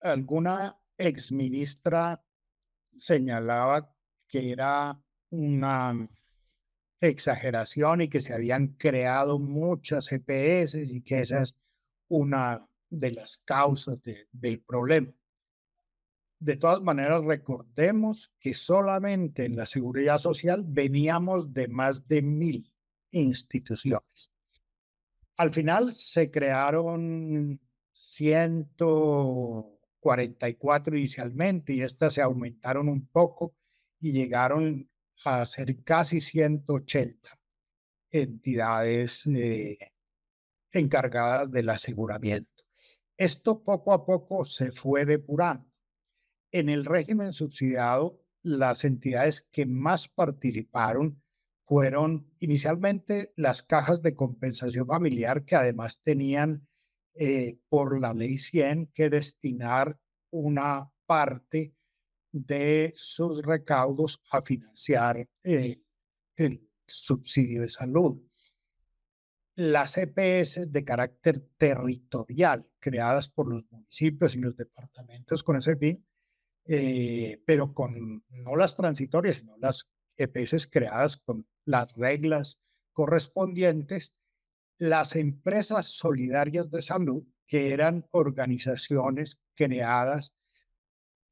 Alguna exministra señalaba que era una exageración y que se habían creado muchas EPS y que esa es una de las causas del problema. De todas maneras, recordemos que solamente en la seguridad social veníamos de más de 1000 instituciones. Al final se crearon 144 inicialmente y estas se aumentaron un poco y llegaron a ser casi 180 entidades encargadas del aseguramiento. Esto poco a poco se fue depurando. En el régimen subsidiado, las entidades que más participaron fueron inicialmente las cajas de compensación familiar, que además tenían por la ley 100 que destinar una parte de sus recaudos a financiar el subsidio de salud. Las EPS de carácter territorial, creadas por los municipios y los departamentos con ese fin, pero con no las transitorias, sino las EPS creadas con las reglas correspondientes, las empresas solidarias de salud, que eran organizaciones creadas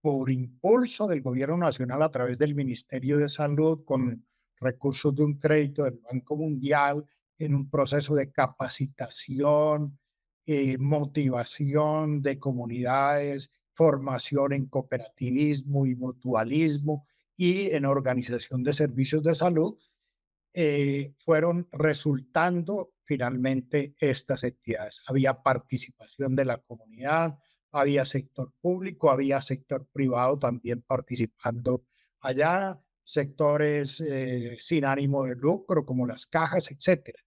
por impulso del gobierno nacional a través del Ministerio de Salud, con recursos de un crédito del Banco Mundial, en un proceso de capacitación, motivación de comunidades, formación en cooperativismo y mutualismo y en organización de servicios de salud, fueron resultando finalmente estas entidades. Había participación de la comunidad, había sector público, había sector privado también participando allá, sectores sin ánimo de lucro como las cajas, etcétera.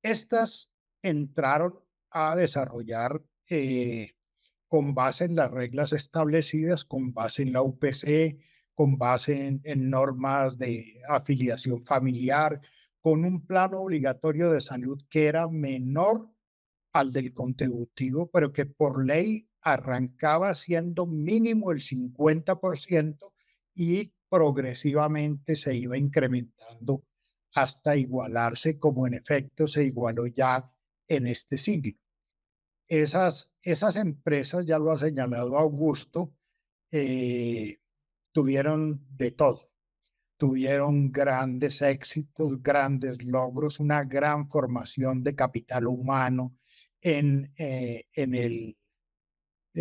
Estas entraron a desarrollar con base en las reglas establecidas, con base en la UPC, con base en normas de afiliación familiar, con un plano obligatorio de salud que era menor al del contributivo, pero que por ley arrancaba siendo mínimo el 50% y progresivamente se iba incrementando hasta igualarse, como en efecto se igualó ya en este siglo. Esas empresas, ya lo ha señalado Augusto, eh, tuvieron de todo. Tuvieron grandes éxitos, grandes logros, una gran formación de capital humano en en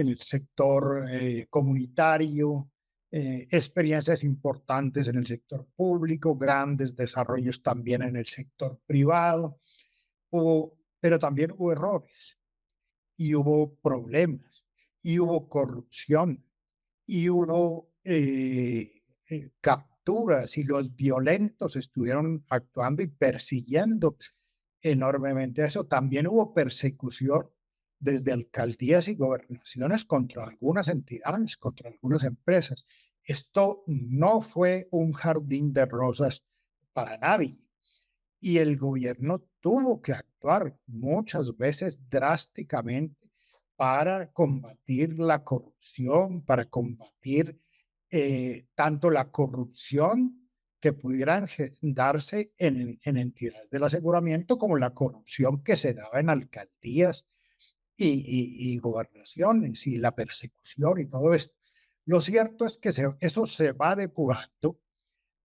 el sector comunitario, experiencias importantes en el sector público, grandes desarrollos también en el sector privado, pero también hubo errores y hubo problemas y hubo corrupción y hubo capturas y los violentos estuvieron actuando y persiguiendo enormemente eso. También hubo persecución desde alcaldías y gobernaciones contra algunas entidades, contra algunas empresas. Esto no fue un jardín de rosas para nadie y el gobierno tuvo que actuar muchas veces drásticamente para combatir la corrupción, para combatir tanto la corrupción que pudieran darse en entidades del aseguramiento como la corrupción que se daba en alcaldías y gobernaciones y la persecución y todo esto. Lo cierto es que eso se va depurando.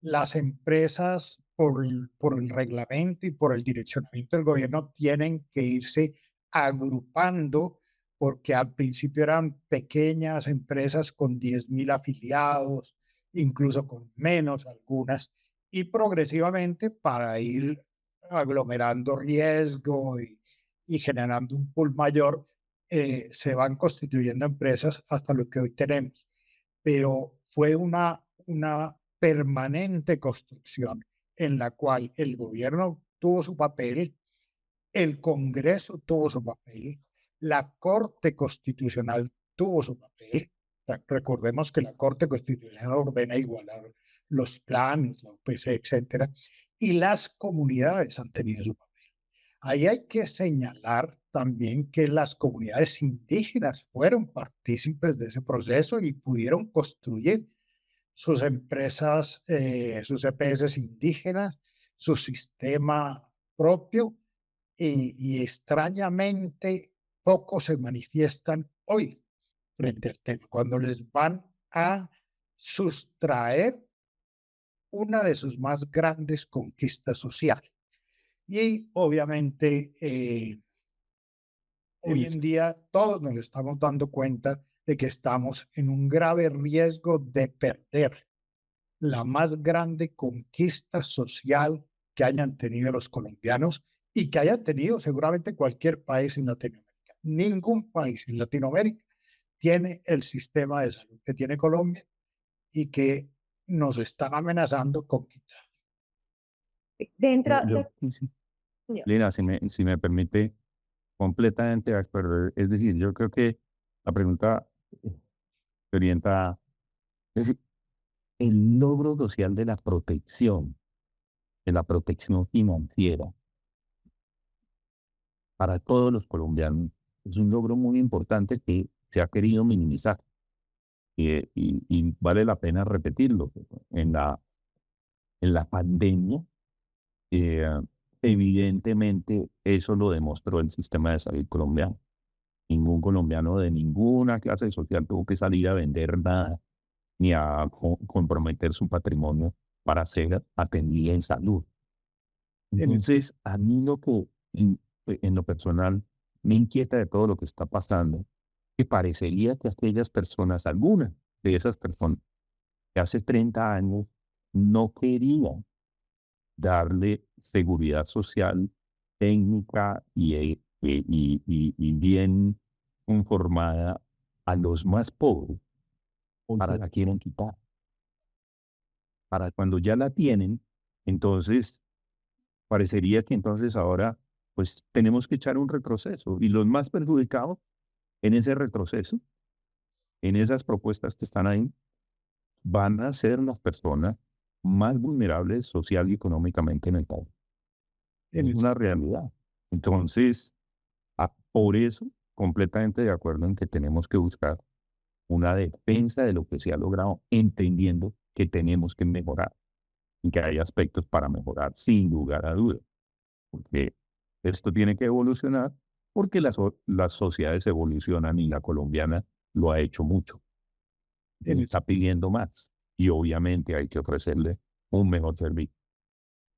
Las empresas, por el reglamento y por el direccionamiento del gobierno, tienen que irse agrupando, porque al principio eran pequeñas empresas con 10.000 afiliados, incluso con menos algunas, y progresivamente para ir aglomerando riesgo y generando un pool mayor, se van constituyendo empresas hasta lo que hoy tenemos. Pero fue una permanente construcción en la cual el gobierno tuvo su papel, el Congreso tuvo su papel, la Corte Constitucional tuvo su papel. Recordemos que la Corte Constitucional ordena igualar los planes, la UPC, etcétera, y las comunidades han tenido su papel. Ahí hay que señalar también que las comunidades indígenas fueron partícipes de ese proceso y pudieron construir sus empresas, sus EPS indígenas, su sistema propio y extrañamente poco se manifiestan hoy frente al tema, cuando les van a sustraer una de sus más grandes conquistas sociales. Y obviamente hoy en día todos nos estamos dando cuenta de que estamos en un grave riesgo de perder la más grande conquista social que hayan tenido los colombianos y que haya tenido seguramente cualquier país en Latinoamérica. Ningún país en Latinoamérica tiene el sistema de salud que tiene Colombia y que nos están amenazando con quitar. Dentro Yo, de... sí, yo- Lina, si me permite, completamente de acuerdo. Es decir, yo creo que la pregunta se orienta, es decir, el logro social de la protección financiera para todos los colombianos, es un logro muy importante que se ha querido minimizar. Y vale la pena repetirlo. En la pandemia, eh, evidentemente, eso lo demostró el sistema de salud colombiano. Ningún colombiano de ninguna clase social tuvo que salir a vender nada ni a comprometer su patrimonio para ser atendido en salud. En Entonces, a mí lo que en lo personal me inquieta de todo lo que está pasando, que parecería que aquellas personas, algunas de esas personas que hace 30 años no querían darle seguridad social técnica y bien informada a los más pobres, para la quieren quitar. Para cuando ya la tienen, entonces parecería que entonces ahora pues tenemos que echar un retroceso y los más perjudicados en ese retroceso, en esas propuestas que están ahí, van a ser las personas más vulnerables social y económicamente en el país. en Es el una realidad. Entonces, por eso, completamente de acuerdo en que tenemos que buscar una defensa de lo que se ha logrado, entendiendo que tenemos que mejorar y que hay aspectos para mejorar, sin lugar a dudas, porque esto tiene que evolucionar, porque las sociedades evolucionan y la colombiana lo ha hecho mucho. en el Está pidiendo más y obviamente hay que ofrecerle un mejor servicio.